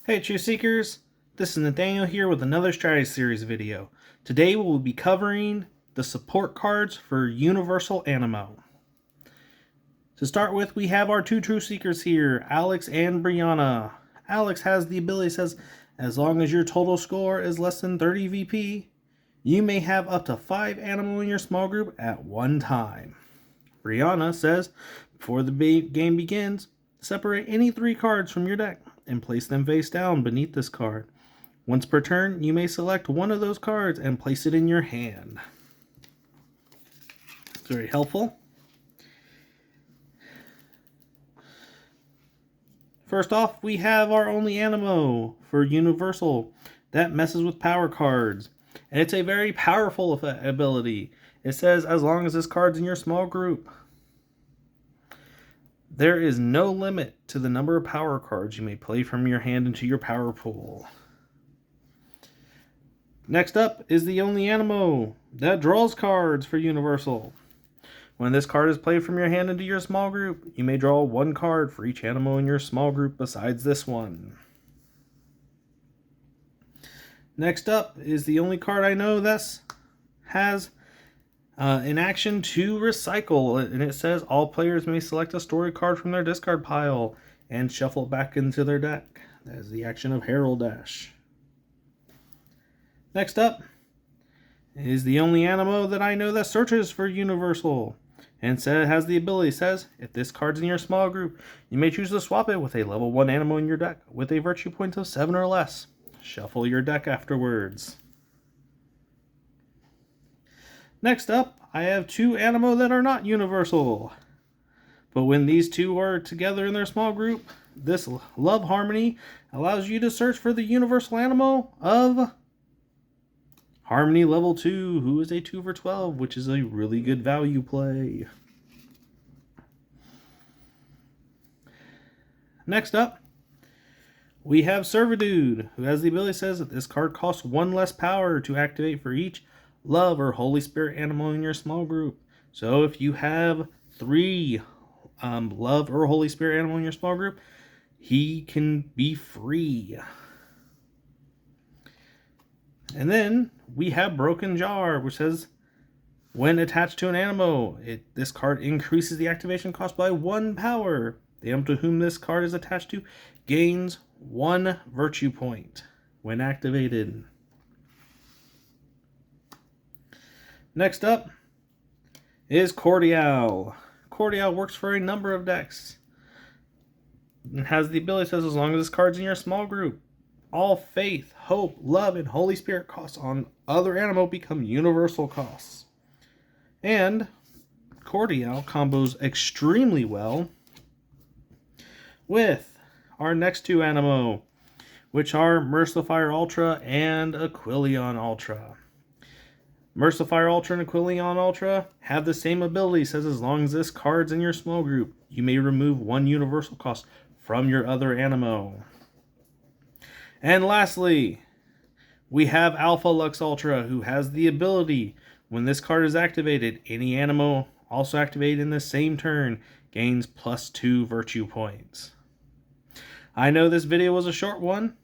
Hey Truth Seekers, this is Nathaniel here with another Strategy Series video. Today we will be covering the support cards for Universal Animo. To start with, we have our two Truth Seekers here, Alex and Brianna. Alex has the ability that says, as long as your total score is less than 30 VP, you may have up to 5 Animo in your small group at one time. Brianna says, before the game begins, separate any 3 cards from your deck and place them face down beneath this card. Once per turn, you may select one of those cards and place it in your hand. It's very helpful. First off, we have our only Animo for Universal. That messes with power cards. And it's a very powerful ability. It says, as long as this card's in your small group, there is no limit to the number of power cards you may play from your hand into your power pool. Next up is the only Animo that draws cards for Universal. When this card is played from your hand into your small group, you may draw 1 card for each Animo in your small group besides this one. Next up is the only card I know that has an action to recycle, and it says all players may select a story card from their discard pile and shuffle it back into their deck. That is the action of Herald Dash. Next up is the only Animo that I know that searches for Universal, and has the ability, says, if this card's in your small group, you may choose to swap it with a level 1 Animo in your deck with a virtue point of 7 or less. Shuffle your deck afterwards. Next up, I have 2 Animo that are not Universal. But when these 2 are together in their small group, this Love Harmony allows you to search for the Universal Animo of Harmony Level 2, who is a 2 for 12, which is a really good value play. Next up, we have Servitude, who has the ability that says that this card costs 1 less power to activate for each Love or Holy Spirit Animo in your small group. So if you have 3 Love or Holy Spirit Animo in your small group, he can be free. And then we have Broken Jar, which says when attached to an Animo, this card increases the activation cost by 1 power. The Animo to whom this card is attached to gains 1 virtue point when activated. Next up is Cordial. Cordial works for a number of decks and has the ability, says, as long as this card's in your small group, all faith, hope, love, and Holy Spirit costs on other Animo become universal costs. And Cordial combos extremely well with our next 2 Animo, which are Mercifier Ultra and Aquilion Ultra. Mercifier Ultra and Aquilion Ultra have the same ability, says as long as this card's in your small group, you may remove 1 universal cost from your other Animo. And lastly, we have Alpha Lux Ultra, who has the ability, when this card is activated, any Animo also activated in the same turn gains +2 virtue points. I know this video was a short one,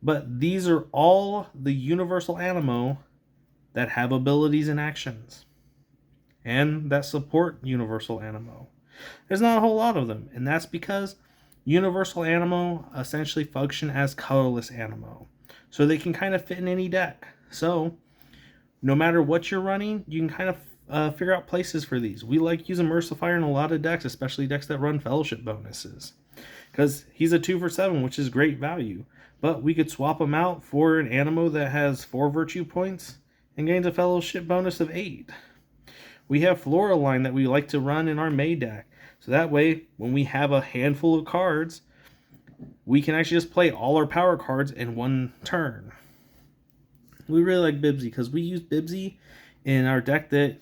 but these are all the Universal Animo that have abilities and actions, and that support Universal Animo. There's not a whole lot of them, and that's because Universal Animo essentially function as colorless Animo, so they can kind of fit in any deck. So no matter what you're running, you can kind of figure out places for these. We like using Mercifier in a lot of decks, especially decks that run Fellowship bonuses, because he's a 2 for 7, which is great value. But we could swap him out for an Animo that has 4 virtue points and gains a Fellowship bonus of 8. We have Floral Line that we like to run in our May deck. So that way, when we have a handful of cards, we can actually just play all our power cards in one turn. We really like Bibsy because we use Bibsy in our deck that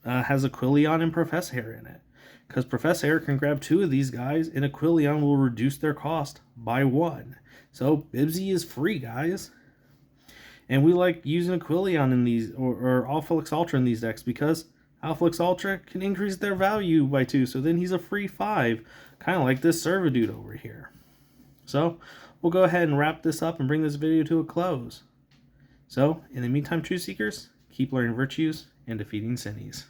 has Aquilion and Professor in it. Because Professor can grab 2 of these guys, and Aquilion will reduce their cost by 1. So Bibsy is free, guys. And we like using Aquilion in these, or Alpha Lux Ultra in these decks, because Alpha Lux Ultra can increase their value by 2, so then he's a free 5, kind of like this Servitude over here. So we'll go ahead and wrap this up and bring this video to a close. So in the meantime, Truth Seekers, keep learning virtues and defeating sinnies.